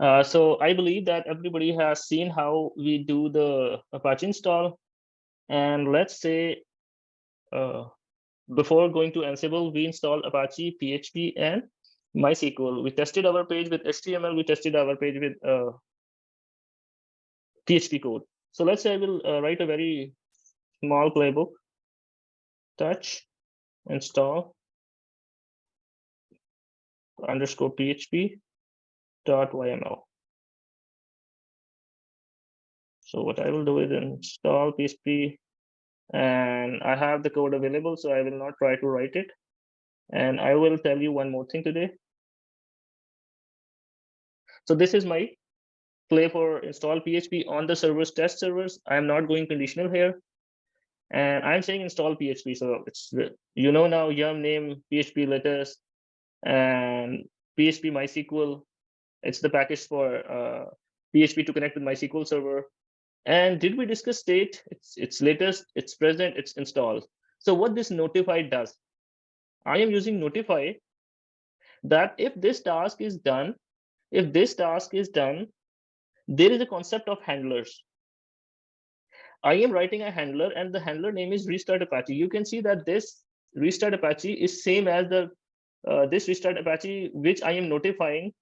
So I believe that everybody has seen how we do the Apache install. And let's say before going to Ansible, we install Apache, PHP, and MySQL. We tested our page with HTML. We tested our page with PHP code. So let's say I will write a very small playbook, touch, install, underscore PHP dot YML. So what I will do is install PHP, and I have the code available, so I will not try to write it. And I will tell you one more thing today. So this is my play for install PHP on the servers, test servers. I'm not going conditional here. And I'm saying install PHP. So it's, you know, now yum name, PHP latest, and PHP MySQL. It's the package for PHP to connect with MySQL server. And did we discuss state? It's latest, it's present, it's installed. So what this notify does, I am using notify that if this task is done, there is a concept of handlers. I am writing a handler, and the handler name is restart Apache. You can see that this restart Apache is same as the this restart Apache, which I am notifying.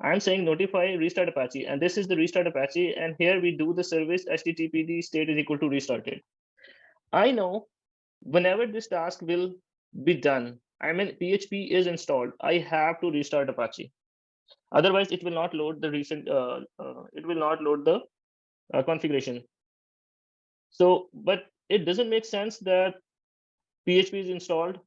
I'm saying notify restart Apache, and this is the restart Apache. And here we do the service httpd state is equal to restarted. I know whenever this task will be done, I mean PHP is installed, I have to restart Apache. Otherwise, it will not load the recent. It will not load the configuration. So, but it doesn't make sense that PHP is installed,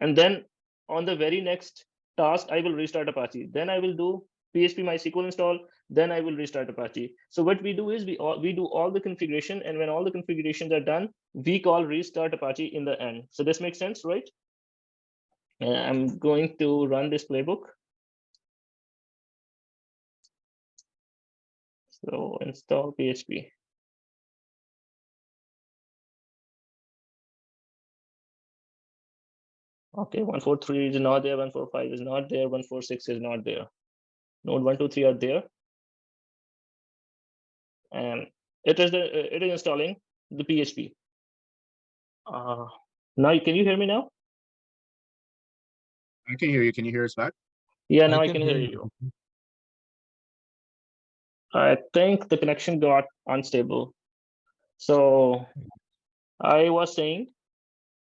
and then on the very next task, I will restart Apache. Then I will do PHP MySQL install. Then I will restart Apache. So what we do is we do all the configuration, and when all the configurations are done, we call restart Apache in the end. So this makes sense, right? I'm going to run this playbook. So install PHP. Okay, 143 is not there, 145 is not there, 146 is not there. Node 1, 2, 3 are there. And it is installing the PHP. Now, can you hear me now? I can hear you. Can you hear us back? Yeah, now I can hear you. I think the connection got unstable. So I was saying,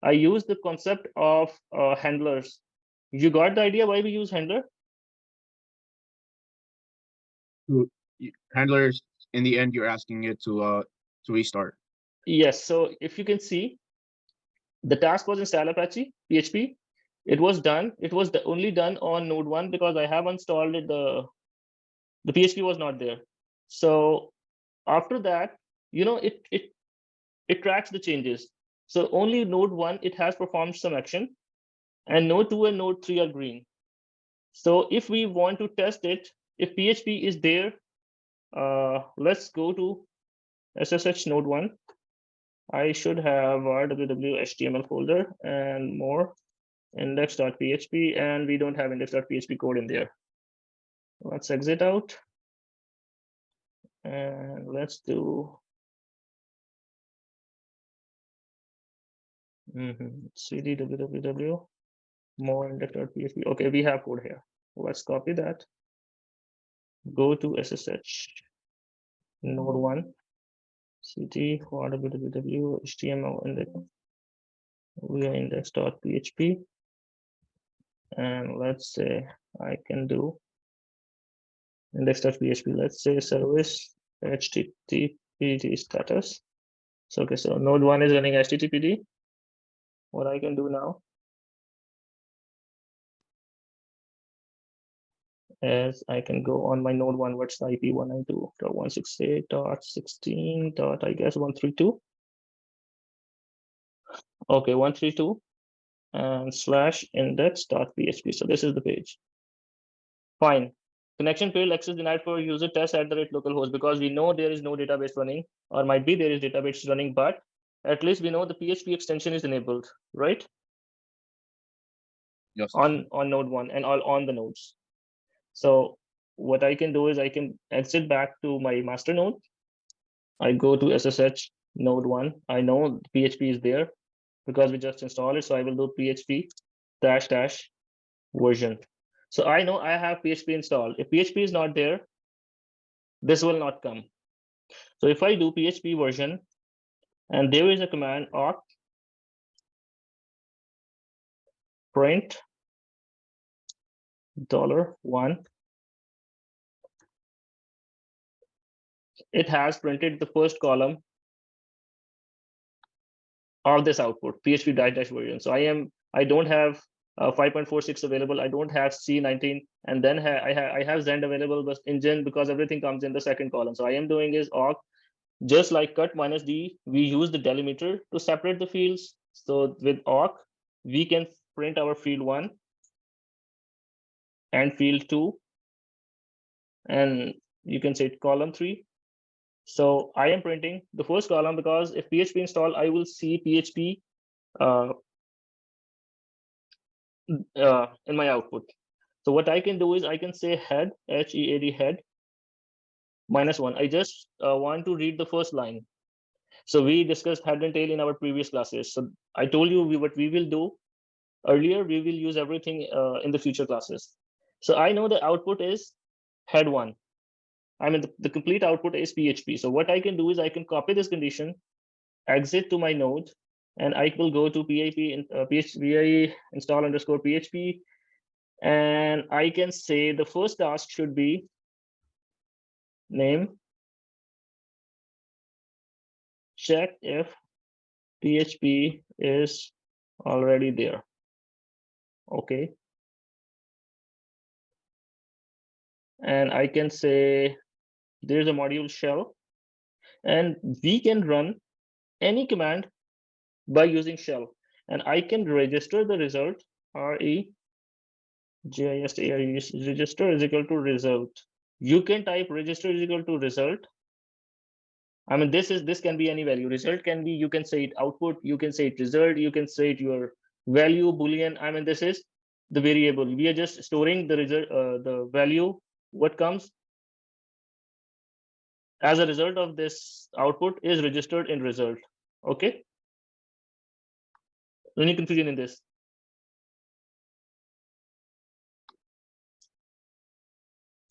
I use the concept of handlers. You got the idea why we use handler? Handlers, in the end, you're asking it to restart. Yes. So if you can see, the task was install Apache PHP. It was done. It was only done on node 1 because I have installed it. The PHP was not there. So after that, you know, it tracks the changes. So only node 1, it has performed some action, and node 2 and node 3 are green. So if we want to test it, if PHP is there, let's go to SSH node 1. I should have www HTML folder and more index.php, and we don't have index.php code in there. Let's exit out, and let's do cd www more index.php. Okay, we have code here. Let's copy that. Go to SSH node 1 cd www HTML index via index.php, and let's say I can do index.php. Let's say service httpd status. So okay, so node 1 is running httpd. What I can do now is I can go on my node 1, what's the IP 192.168.16. I guess 132. Okay, 132 and /index.php. So this is the page. Fine. Connection failed, access denied for user test @localhost, because we know there is no database running, or might be there is database running, but at least we know the PHP extension is enabled, right? Yes. On node 1 and all on the nodes. So what I can do is I can exit back to my master node. I go to SSH node 1. I know PHP is there because we just installed it. So I will do PHP -- version. So I know I have PHP installed. If PHP is not there, this will not come. So if I do PHP version, and there is a command awk print $1, it has printed the first column of this output, PHP -- version. So I don't have 5.46 available. I don't have C19, and then I have Zend available, but in Gen, because everything comes in the second column. So I am doing is awk, just like cut -d, we use the delimiter to separate the fields. So with awk, we can print our field 1 and field 2, and you can say column 3. So I am printing the first column because if PHP install, I will see PHP in my output. So what I can do is I can say head, HEAD head -1. I just want to read the first line. So we discussed head and tail in our previous classes. So I told you what we will do earlier. We will use everything in the future classes. So I know the output is head 1. I mean, the complete output is PHP. So what I can do is I can copy this condition, exit to my node, and I will go to PHP install _ PHP. And I can say the first task should be name, check if PHP is already there. Okay. And I can say there's a module shell, and we can run any command by using shell. And I can register the result, REGISTER, register is equal to result. You can type register is equal to result. I mean, this can be any value. Result can be, you can say it output, you can say it result, you can say it your value, boolean. I mean, this is the variable. We are just storing the result, the value, what comes as a result of this output is registered in result. Okay. Any confusion in this?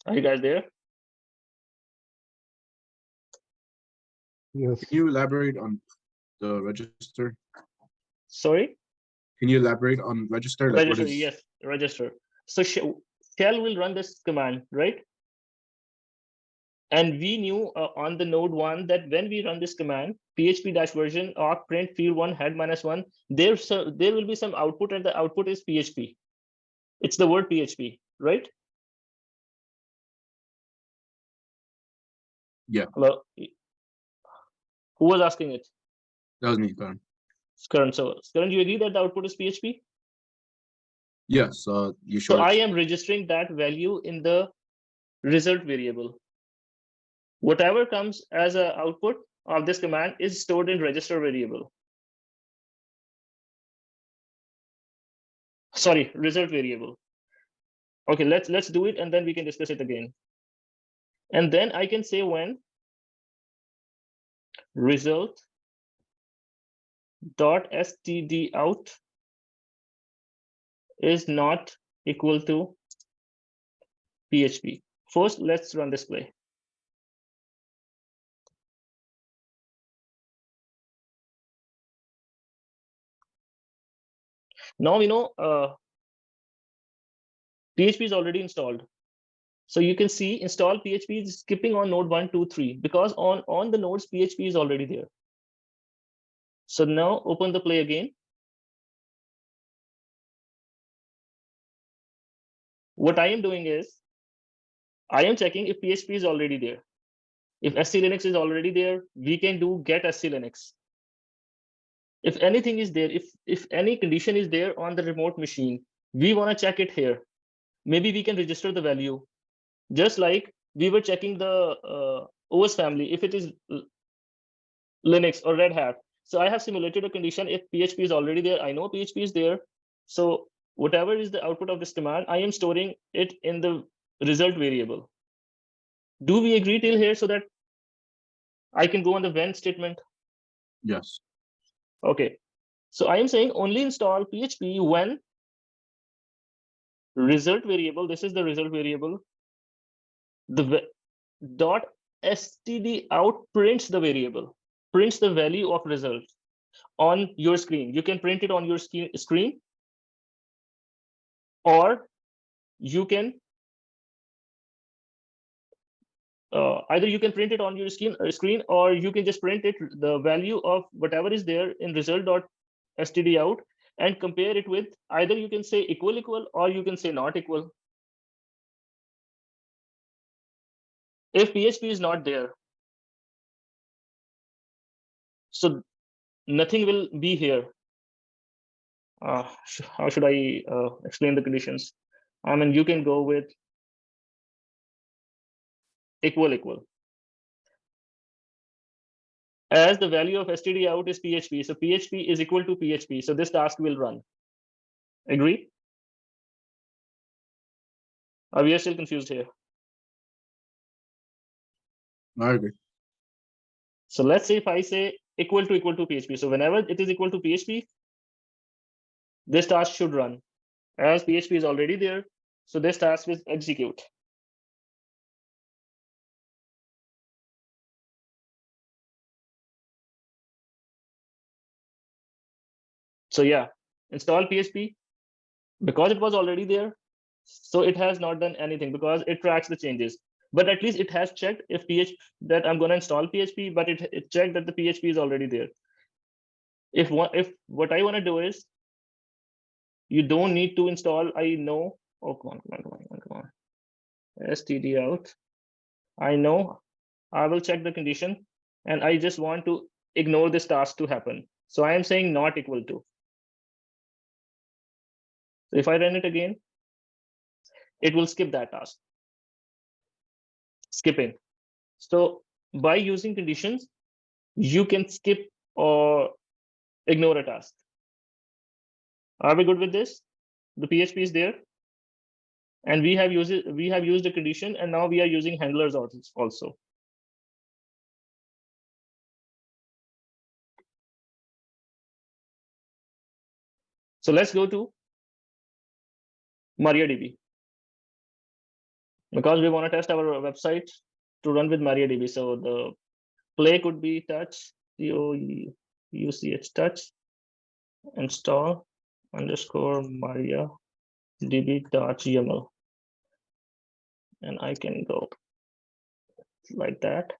Are you guys there? Yes. Can you elaborate on the register? Sorry? Can you elaborate on register? Like Register, what is... yes, register. So shell will run this command, right? And we knew on the node 1 that when we run this command, PHP -- version awk print field 1 head -1, there will be some output, and the output is PHP. It's the word PHP, right? Yeah. Hello? Who was asking it? That was me, Karan. Karan. So Karan, you agree that the output is PHP? Yes, you So showed I it. am registering that value in the result variable. Whatever comes as an output of this command is stored in register variable. Sorry, result variable. Okay, let's do it, and then we can discuss it again. And then I can say when result .std out is not equal to PHP. First, let's run this play. Now we know PHP is already installed. So you can see install PHP is skipping on node 1, 2, 3 because on the nodes PHP is already there. So now open the play again. What I am doing is I am checking if PHP is already there. If SC Linux is already there, we can do get SC Linux. If anything is there, if any condition is there on the remote machine, we want to check it here. Maybe we can register the value, just like we were checking the OS family, if it is Linux or Red Hat. So I have simulated a condition if PHP is already there. I know PHP is there. So whatever is the output of this command, I am storing it in the result variable. Do we agree till here so that I can go on the when statement? Yes. Okay. So I am saying only install PHP when result variable, this is the result variable, the dot std out prints the variable, prints the value of result on your screen. You can print it on your screen, or you can either you can print it on your screen, or you can just print it the value of whatever is there in result.std out and compare it with, either you can say equal or you can say not equal. If PHP is not there, so nothing will be here. How should I explain the conditions? I mean, you can go with equal as the value of std out is PHP, so PHP is equal to PHP, so this task will run. Agree? Or we are still confused here? I agree. So let's say if I say equal to PHP, so whenever it is equal to PHP, this task should run. As PHP is already there, so this task will execute. So yeah, install PHP. Because it was already there, so it has not done anything because it tracks the changes. But at least it has checked if PHP that I'm going to install PHP, but it checked that the PHP is already there. If what I want to do is, you don't need to install. I know. Oh, come on. Std out. I know. I will check the condition, and I just want to ignore this task to happen. So I am saying not equal to. So if I run it again, it will skip that task. Skipping. So by using conditions, you can skip or ignore a task. Are we good with this? The PHP is there, and we have used a condition, and now we are using handlers also. So let's go to MariaDB, because we want to test our website to run with MariaDB. So the play could be touch touch install underscore mariadb.yaml, and I can go like that,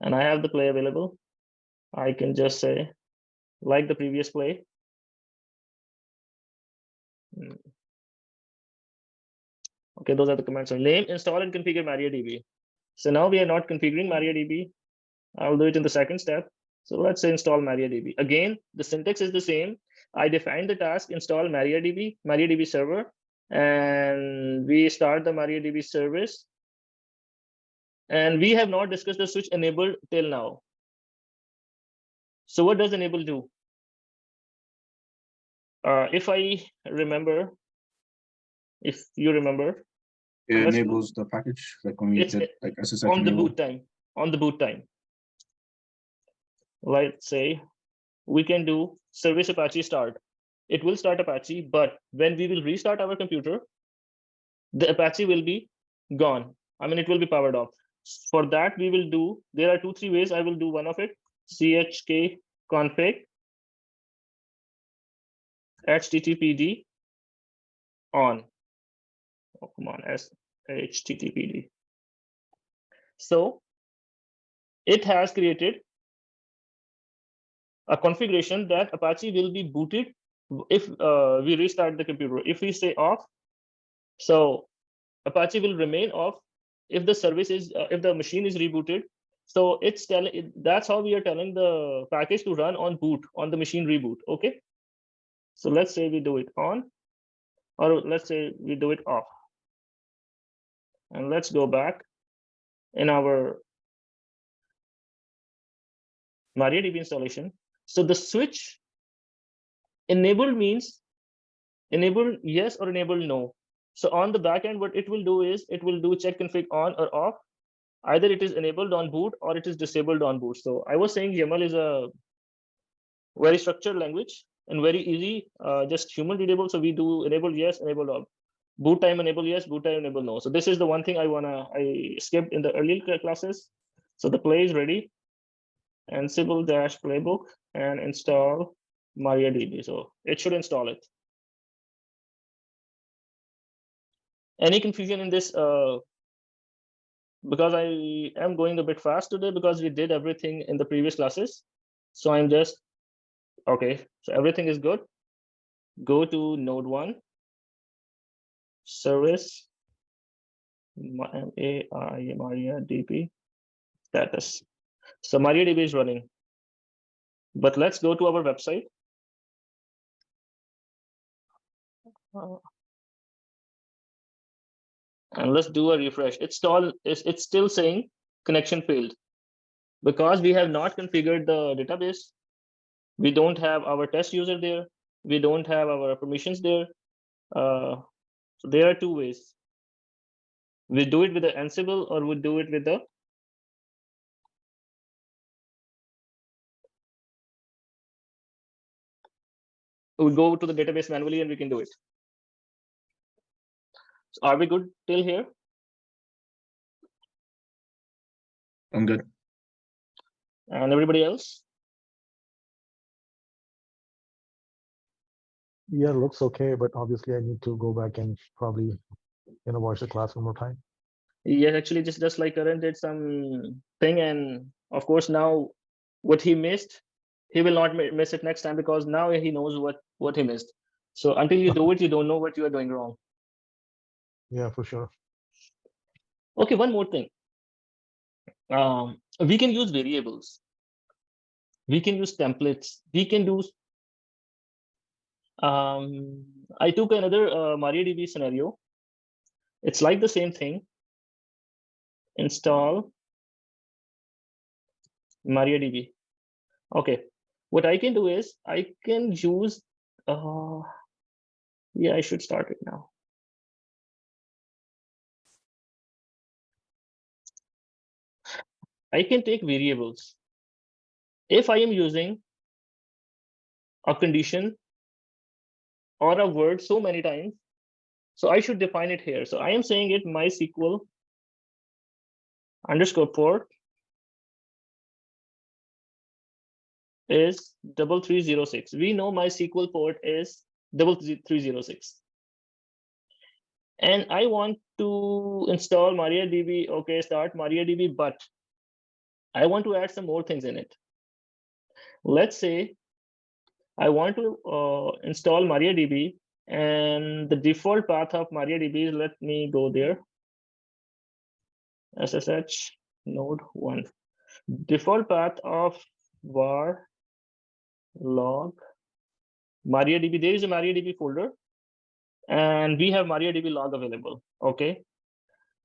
and I have the play available. I can just say, like the previous play, okay, those are the commands. So name, install, and configure MariaDB. So now we are not configuring MariaDB. I'll do it in the second step. So let's say install MariaDB. Again, the syntax is the same. I define the task, install MariaDB server, and we start the MariaDB service. And we have not discussed the switch enabled till now. So what does enable do? If I remember, if you remember, It enables the package, like when we did like SSH on the enable. boot time. On the boot time. Let's say we can do service Apache start. It will start Apache, but when we will restart our computer, the Apache will be gone. I mean, it will be powered off. For that, we will do, there are 2-3 ways. I will do one of it, chk config httpd on. Oh, come on, httpd. So it has created a configuration that Apache will be booted if we restart the computer. If we say off, so Apache will remain off if the service is if the machine is rebooted. So it's telling, that's how we are telling the package to run on boot, on the machine reboot. Okay. So let's say we do it on, or let's say we do it off. And let's go back in our MariaDB installation. So the switch enabled means enable yes or enable no. So on the back end, what it will do is it will do check config on or off. Either it is enabled on boot or it is disabled on boot. So I was saying YAML is a very structured language and very easy, just human readable. So we do enable yes, enable all. Boot time enable yes, boot time enable no. So this is the one thing I skipped in the earlier classes. So the play is ready. Ansible-playbook and install MariaDB. So it should install it. Any confusion in this? Because I am going a bit fast today because we did everything in the previous classes. So I'm just, okay, so everything is good. Go to node 1, service, MariaDB status. So MariaDB is running. But let's go to our website. And let's do a refresh. It's still saying connection failed because we have not configured the database. We don't have our test user there. We don't have our permissions there. So there are two ways. We do it with the Ansible or we do it with the we go to the database manually and we can do it. So are we good till here? I'm good. And everybody else? Yeah, looks okay, but obviously I need to go back and probably watch the class one more time. Yes, actually, just like Karan did some thing, and of course now what he missed, he will not miss it next time because now he knows what he missed. So until you do it, you don't know what you are doing wrong. Yeah, for sure. Okay, one more thing. We can use variables. We can use templates. We can do. I took another MariaDB scenario. It's like the same thing. Install MariaDB. Okay, what I can do is I can use. Yeah, I should start it now. I can take variables. If I am using a condition or a word so many times, so I should define it here. So I am saying it MySQL _port is 3306. We know MySQL port is 3306. And I want to install MariaDB. Okay, start MariaDB, but I want to add some more things in it. Let's say I want to install MariaDB, and the default path of MariaDB is, let me go there, SSH node 1. Default path of var log MariaDB. There is a MariaDB folder, and we have MariaDB log available. Okay,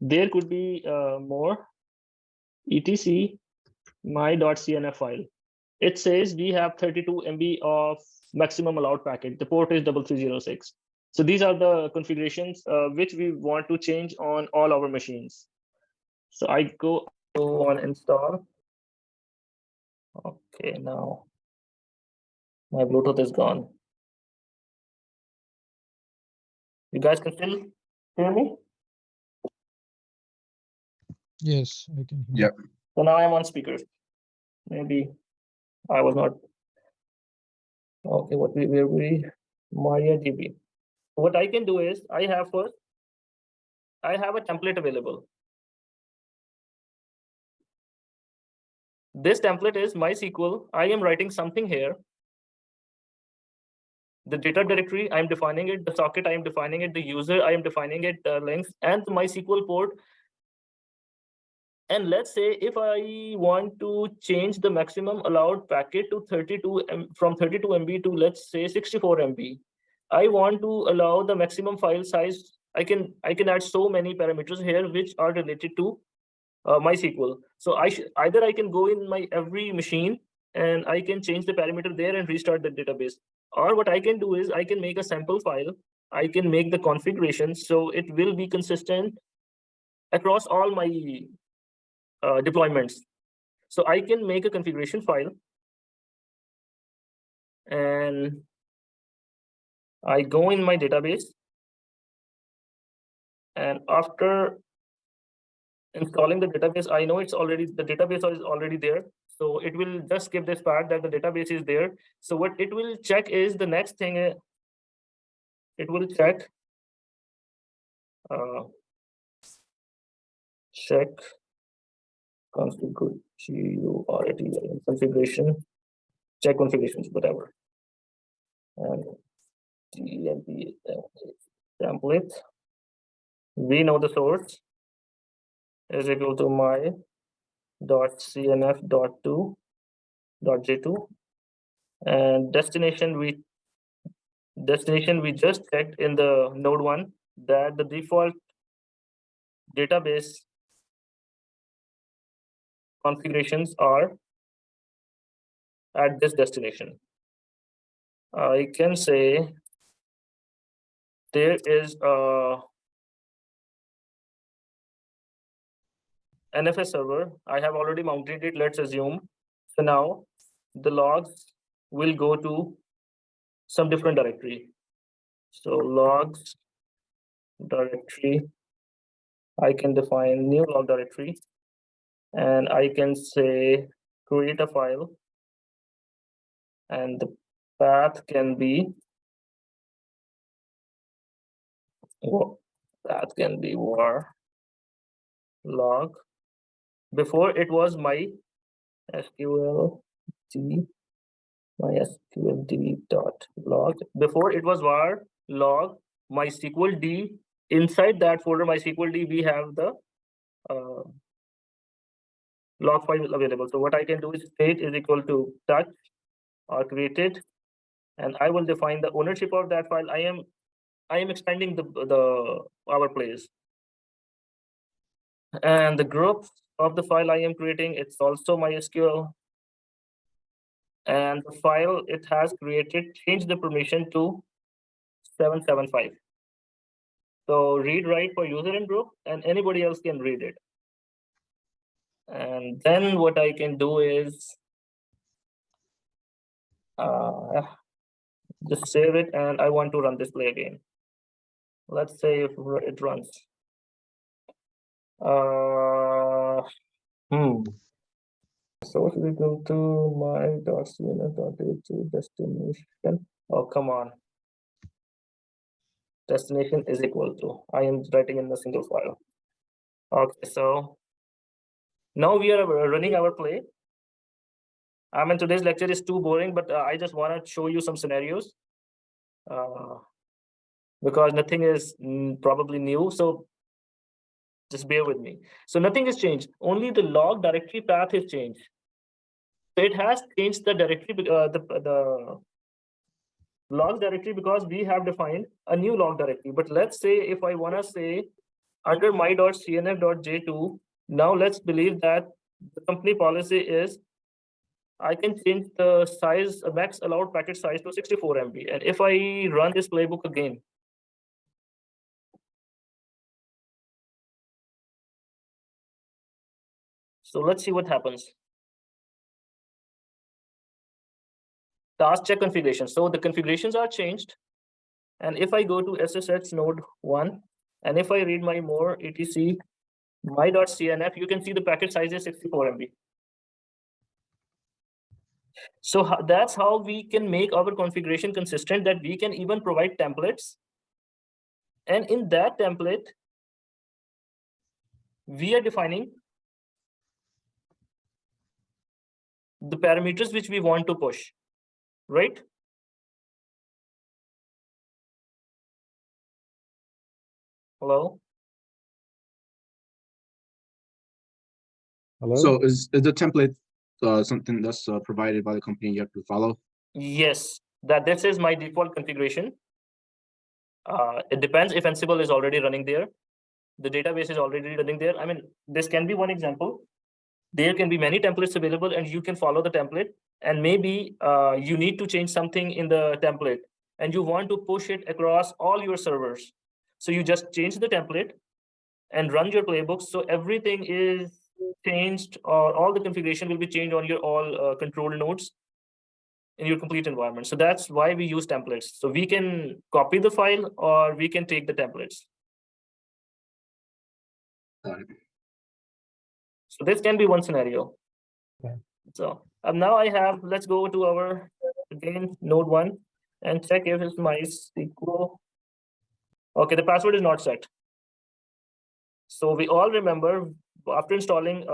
there could be more etc my.cnf file. It says we have 32 MB of maximum allowed packet. The port is 3306. So these are the configurations which we want to change on all our machines. So I go on install. Okay, now my Bluetooth is gone. You guys can still hear me? Yes, I can hear. Yep. So now I'm on speaker. Maybe I was not. Okay, where we MariaDB. What I can do is I have a template available. This template is MySQL. I am writing something here. The data directory, I am defining it. The socket, I am defining it. The user, I am defining it. The length and the MySQL port. And let's say if I want to change the maximum allowed packet to 32 from 32 MB to, let's say, 64 MB. I want to allow the maximum file size. I can add so many parameters here which are related to MySQL. So either I can go in my every machine and I can change the parameter there and restart the database. Or what I can do is I can make a sample file. I can make the configuration so it will be consistent across all my deployments. So I can make a configuration file, and I go in my database, and after installing the database, I know the database is already there. So it will just skip this part that the database is there. So what it will check is the next thing. It will check check configuration, check configurations, whatever, and template. We know the source is equal to my .cnf.2.j2, and destination we just checked in the node 1 that the default database configurations are at this destination. I can say there is a NFS server. I have already mounted it, let's assume. So now the logs will go to some different directory. So logs directory, I can define new log directory, and I can say create a file, and the path can be var log. Before it was my SQL d dot log. Before it was var log MySQL d. Inside that folder MySQL d, we have the log file available. So what I can do is state is equal to touch or created, and I will define the ownership of that file. I am expanding our place, and the group of the file I am creating, it's also MySQL, and the file it has created, change the permission to 775. So read write for user and group, and anybody else can read it. And then what I can do is just save it, and I want to run this play again. Let's say if it runs. Source is equal to my .cnf.day2 destination. Oh, come on. Destination is equal to, I am writing in a single file. Okay, so now we are running our play. I mean, today's lecture is too boring, but I just want to show you some scenarios because nothing is probably new. So just bear with me. So nothing has changed. Only the log directory path has changed. So it has changed the directory, the log directory, because we have defined a new log directory. But let's say if I want to say under my.cnf.j2, now let's believe that the company policy is I can change the size, max allowed packet size to 64 MB. And if I run this playbook again, so let's see what happens. Task check configuration. So the configurations are changed. And if I go to SSH node 1, and if I read my more etc my.cnf, you can see the packet size is 64 MB. So that's how we can make our configuration consistent, that we can even provide templates. And in that template, we are defining the parameters which we want to push, right? Hello? Hello? So is the template something that's provided by the company you have to follow? Yes, that this is my default configuration. It depends if Ansible is already running there. The database is already running there. I mean, this can be one example. There can be many templates available, and you can follow the template. And maybe you need to change something in the template. and you want to push it across all your servers. So you just change the template and run your playbooks. So everything is changed, or all the configuration will be changed on your all control nodes in your complete environment. So that's why we use templates. So we can copy the file or we can take the templates. Got it. So this can be one scenario. Okay. So now I have, let's go to our, again, node 1 and check if it's MySQL. Okay, the password is not set. So we all remember after installing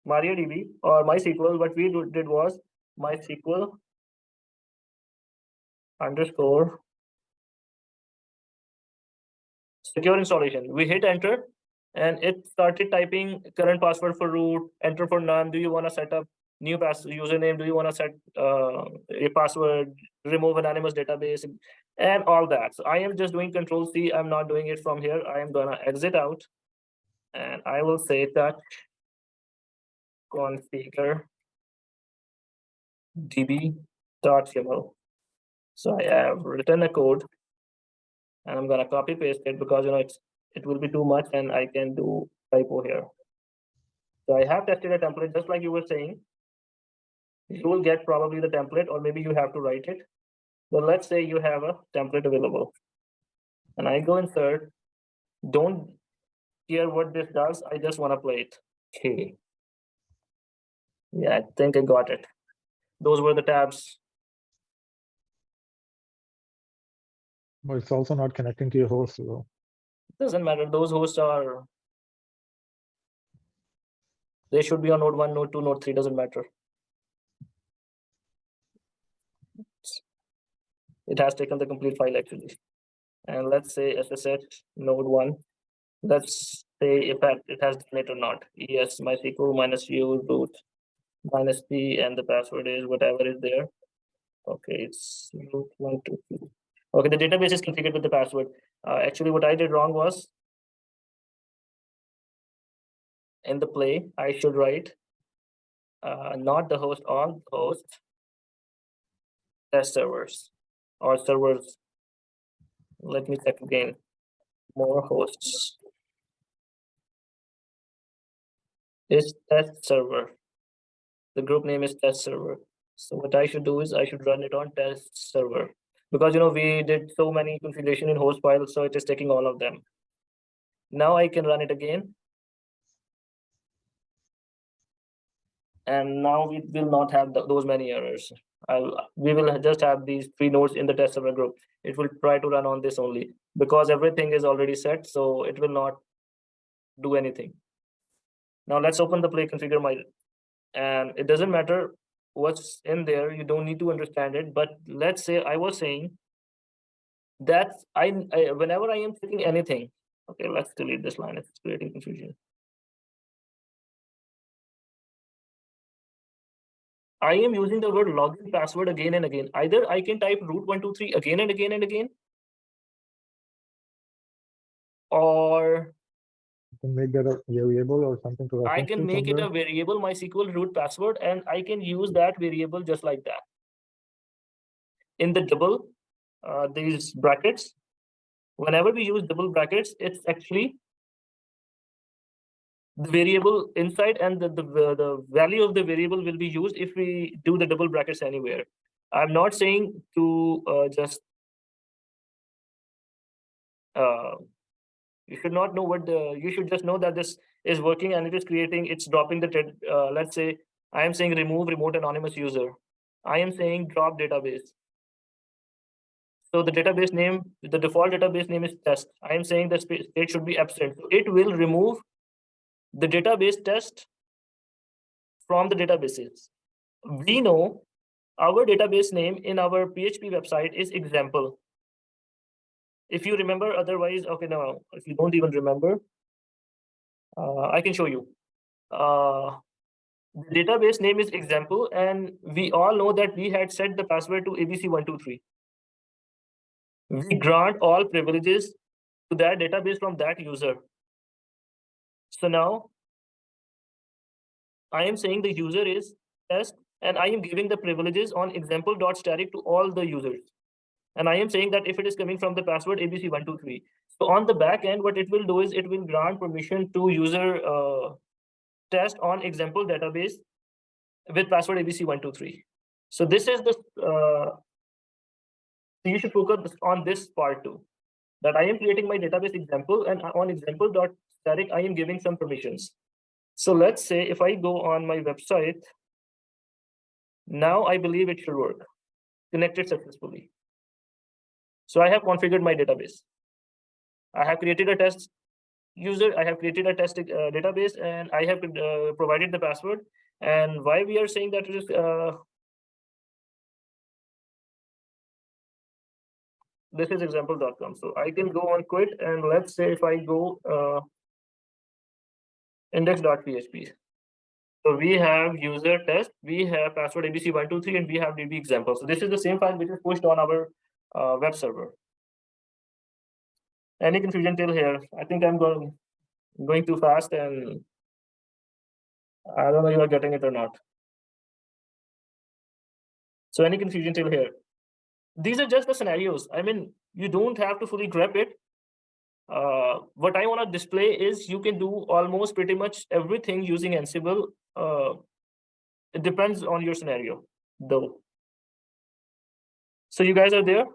MariaDB or MySQL, what we did was MySQL _ secure installation. We hit enter and it started typing current password for root, enter for none. Do you want to set up new username? Do you want to set a password, remove anonymous database, and all that? So I am just doing Control-C. I'm not doing it from here. I am gonna exit out and I will say that configure db.yaml. So I have written a code and I'm gonna copy paste it because it will be too much and I can do typo here. So I have tested a template just like you were saying. You will get probably the template or maybe you have to write it. But let's say you have a template available. And I go insert, don't care what this does, I just want to play it. Okay. Yeah, I think I got it. Those were the tabs. But it's also not connecting to your host. So Doesn't matter. Those hosts are, they should be on node 1, node 2, node 3, doesn't matter. It has taken the complete file actually. And let's say SSH node 1. Let's say if it has done it or not. Yes, MySQL -u root -p and the password is whatever is there. Okay, it's root 1, 2, 3. Okay, the database is configured with the password. Actually, what I did wrong was in the play, I should write not the host on host test servers or servers. Let me check again. More hosts is test server. The group name is test server. So what I should do is I should run it on test server because we did so many configuration in host files, so it is taking all of them. Now I can run it again. And now we will not have those many errors. We will just have these 3 nodes in the test server group. It will try to run on this only because everything is already set, so it will not do anything. Now let's open the play configure my, and it doesn't matter what's in there. You don't need to understand it. But let's say I was saying that whenever I am checking anything, okay, let's delete this line. It's creating confusion. I am using the word login password again and again. Either I can type root 123 again and again and again, or you can make that a variable or something to I reference can to make it a somewhere. variable MySQL root password, and I can use that variable just like that. In the double, these brackets, whenever we use double brackets, it's actually the variable inside, and the value of the variable will be used if we do the double brackets anywhere. I'm not saying to just you should not know what you should just know that this is working and it is creating, it's dropping the let's say I am saying remove remote anonymous user. I am saying drop database. So the database name, the default database name is test. I am saying the state should be absent. So it will remove the database test from the databases. We know our database name in our PHP website is example. If you remember, otherwise, okay, no, if you don't even remember, I can show you. The database name is example, and we all know that we had set the password to ABC123. We grant all privileges to that database from that user. So now I am saying the user is test, and I am giving the privileges on example.static to all the users. And I am saying that if it is coming from the password ABC123. So on the back end, what it will do is it will grant permission to user test on example database with password ABC123. So this is the you should focus on this part too. That I am creating my database example, and on example.static, I am giving some permissions. So let's say if I go on my website, now I believe it should work. Connected successfully. So I have configured my database. I have created a test user, I have created a test database, and I have provided the password. And why we are saying that it is this is example.com. So I can go on quit, and let's say if I go index.php. So we have user test, we have password ABC123, and we have DB example. So this is the same file which is pushed on our web server. Any confusion till here? I think I'm going too fast, and I don't know if you are getting it or not. So any confusion till here? These are just the scenarios. I mean, you don't have to fully grab it. What I want to display is you can do almost pretty much everything using Ansible. It depends on your scenario, though. So you guys are there?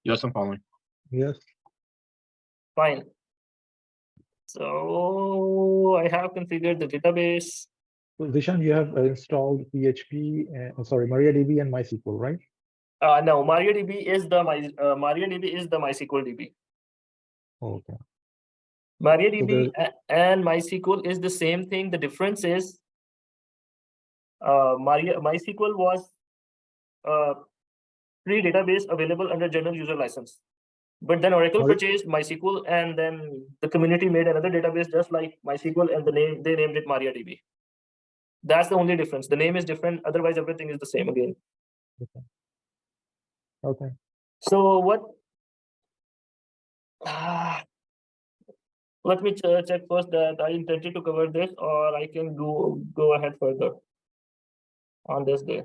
Yes, I'm following. Yes. Fine. So I have configured the database. So Zishan, you have installed PHP, sorry, MariaDB and MySQL, right? No, MariaDB is the MySQL DB. Okay. MariaDB and MySQL is the same thing. The difference is MySQL was free database available under general user license. But then Oracle purchased MySQL, and then the community made another database just like MySQL, and they named it MariaDB. That's the only difference. The name is different. Otherwise, everything is the same again. Okay. So what? Let me check first that I intended to cover this, or I can go ahead further on this day.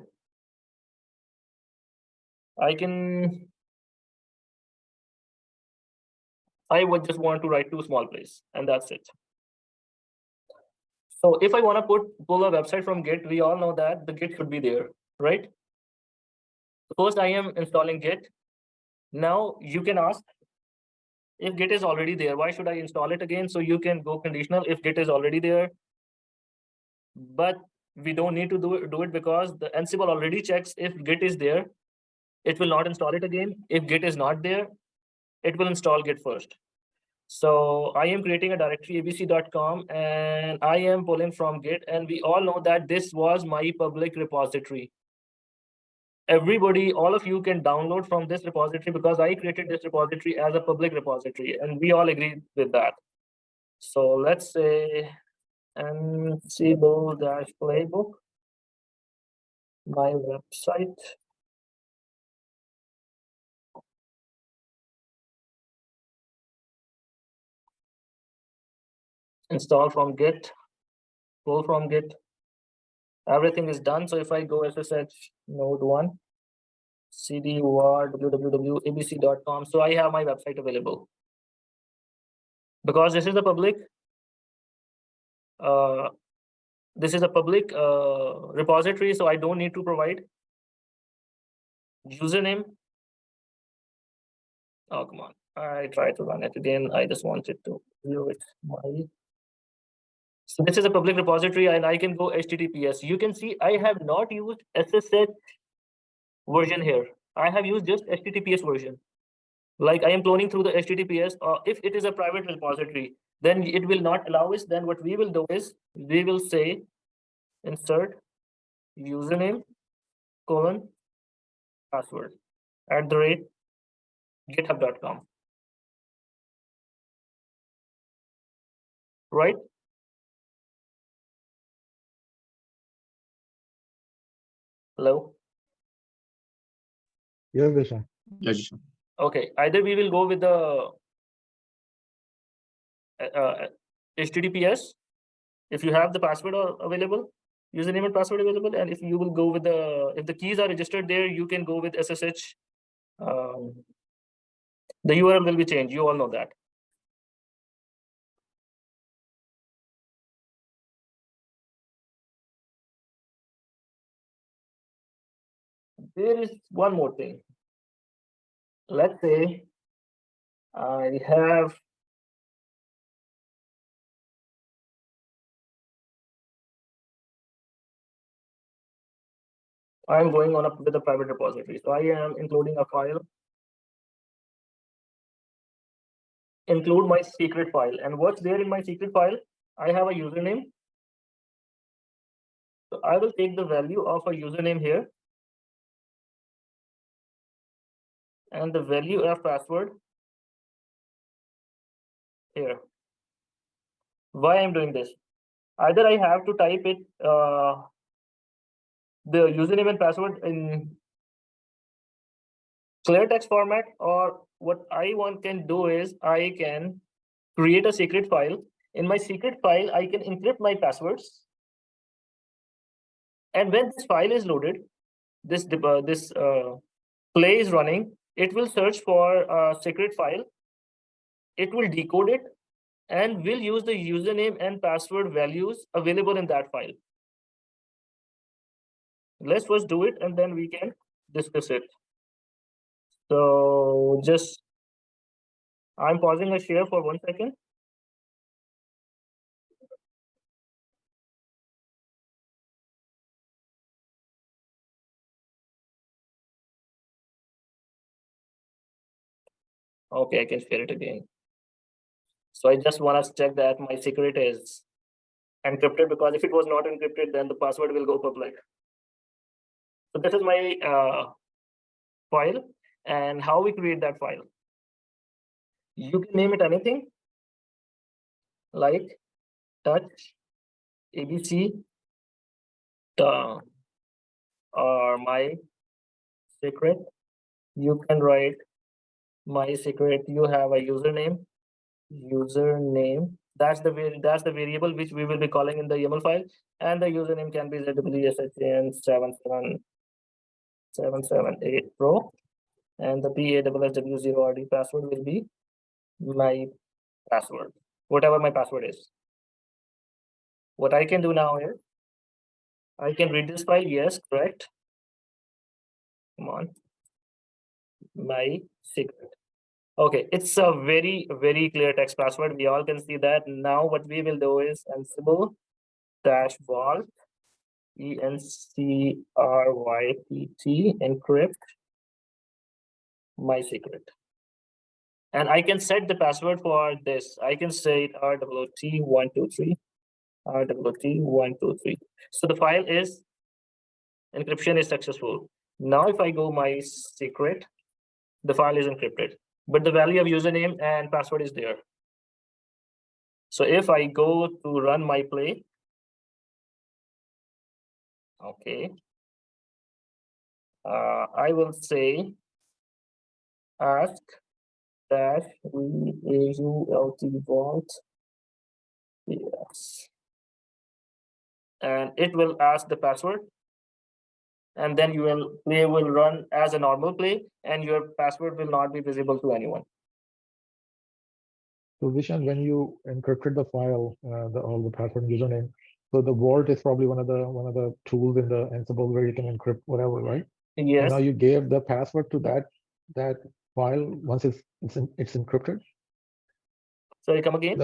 I would just want to write 2 small plays, and that's it. So if I want to pull a website from Git, we all know that the Git should be there, right? First, I am installing Git. Now you can ask, if Git is already there, why should I install it again? So you can go conditional if Git is already there. But we don't need to do it because the Ansible already checks if Git is there. It will not install it again. If Git is not there, it will install Git first. So I am creating a directory abc.com, and I am pulling from Git, and we all know that this was my public repository. Everybody, all of you can download from this repository because I created this repository as a public repository, and we all agree with that. So let's say Ansible-playbook, my website. Install from Git, pull from Git. Everything is done. So if I go SSH node 1, cd var www.abc.com. So I have my website available. Because this is a public repository, so I don't need to provide username. Oh, come on. I try to run it again. I just wanted to view it. So this is a public repository, and I can go HTTPS. You can see I have not used SSH version here. I have used just HTTPS version. Like I am cloning through the HTTPS, or if it is a private repository, then it will not allow us. Then what we will do is we will say insert username :password @github.com. Right? Hello? Yes, Zishan. Yes. Okay, either we will go with the HTTPS if you have the password available, username and password available, and if you will go with if the keys are registered there, you can go with SSH The URL will be changed. You all know that. There is one more thing. Let's say I have I'm going on with a private repository. So I am including a file, include my secret file. And what's there in my secret file? I have a username. So I will take the value of a username here and the value of password here. Why I'm doing this? Either I have to type it, the username and password in clear text format, or what I can do is I can create a secret file. In my secret file, I can encrypt my passwords. And when this file is loaded, this play is running, it will search for a secret file. It will decode it and will use the username and password values available in that file. Let's first do it and then we can discuss it. So just, I'm pausing a share for 1 second. Okay, I can share it again. So I just want to check that my secret is encrypted, because if it was not encrypted, then the password will go public. So this is my file, and how we create that file. You can name it anything like touch ABC or my secret. You can write my secret. You have a username. That's the variable which we will be calling in the YAML file, and the username can be ZWSHN778 Pro, and the PASSW0RD password will be my password, whatever my password is. What I can do now is I can read this file. Yes, correct. Come on, my secret. Okay, it's a very clear text password. We all can see that. Now what we will do is Ansible-vault ENCRYPT encrypt my secret. And I can set the password for this. I can say RWT123, RWT123. So the file is, encryption is successful. Now if I go my secret, the file is encrypted, but the value of username and password is there. So if I go to run my play, okay, I will say ask dash vault, yes, and it will ask the password, and then play will run as a normal play, and your password will not be visible to anyone. So Vishan, when you encrypted the file, all the password and username, so the vault is probably one of the tools in the Ansible where you can encrypt whatever, right? Yes. And now you gave the password to that file once it's encrypted. Sorry, come again.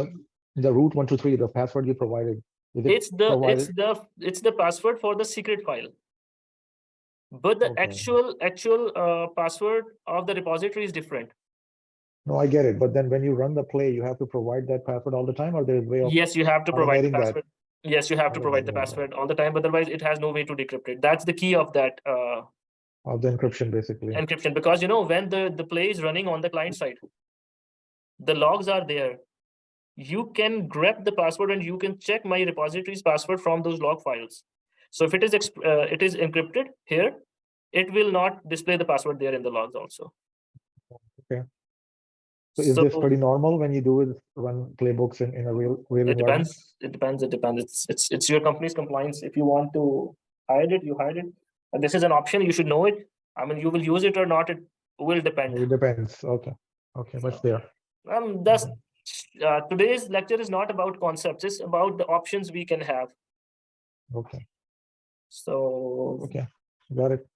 The root 123, the password you provided. It's the password for the secret file, but the actual password of the repository is different. No, I get it. But then when you run the play, you have to provide that password all the time, or there's a way of yes, you have to provide the password. That? Yes, you have to provide the password all the time, but otherwise it has no way to decrypt it. That's the key of that of the encryption, basically. Encryption, because when the play is running on the client side, the logs are there. You can grab the password and you can check my repository's password from those log files. So if it is encrypted here, it will not display the password there in the logs also. Okay. So is this pretty normal when you do it, run playbooks in a real environment? It depends. It's your company's compliance. If you want to hide it, you hide it. And this is an option. You should know it. I mean, you will use it or not. will depend. It depends. Okay. Okay, but there. That's today's lecture is not about concepts, it's about the options we can have. Okay. So Okay. Got it.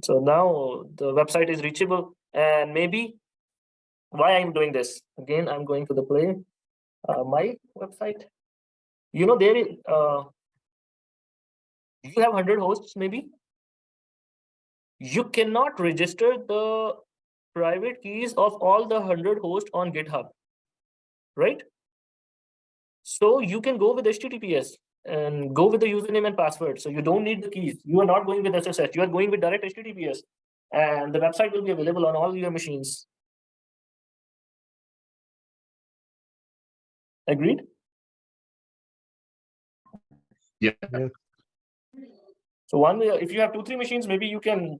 so now the website is reachable, and maybe why I'm doing this again, I'm going to the play my website. You know, there is you have 100 hosts, maybe you cannot register the private keys of all the 100 hosts on GitHub, right? So you can go with HTTPS and go with the username and password. So you don't need the keys. You are not going with SSH. You are going with direct HTTPS, and the website will be available on all your machines. Agreed? Yeah. Yes. So one way, if you have 2-3 machines, maybe you can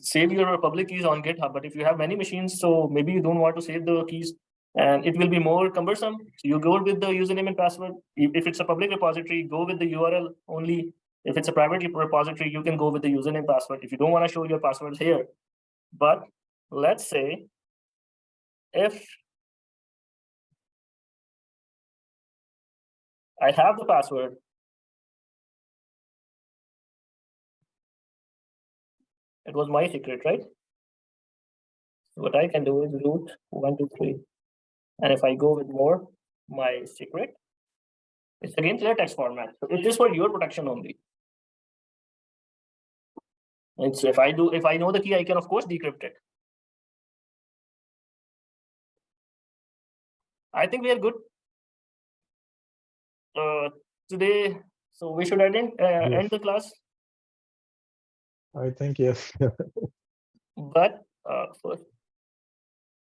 save your public keys on GitHub. But if you have many machines, so maybe you don't want to save the keys, and it will be more cumbersome. So you go with the username and password. If it's a public repository, go with the URL only. If it's a private repository, you can go with the username password. If you don't want to show your passwords here, but let's say if I have the password, it was my secret, right? What I can do is root 123, and if I go with more, my secret, it's again clear text format. So it is for your protection only. It's if I know the key, I can of course decrypt it. I think we are good today. So we should end the class. I think yes. But first,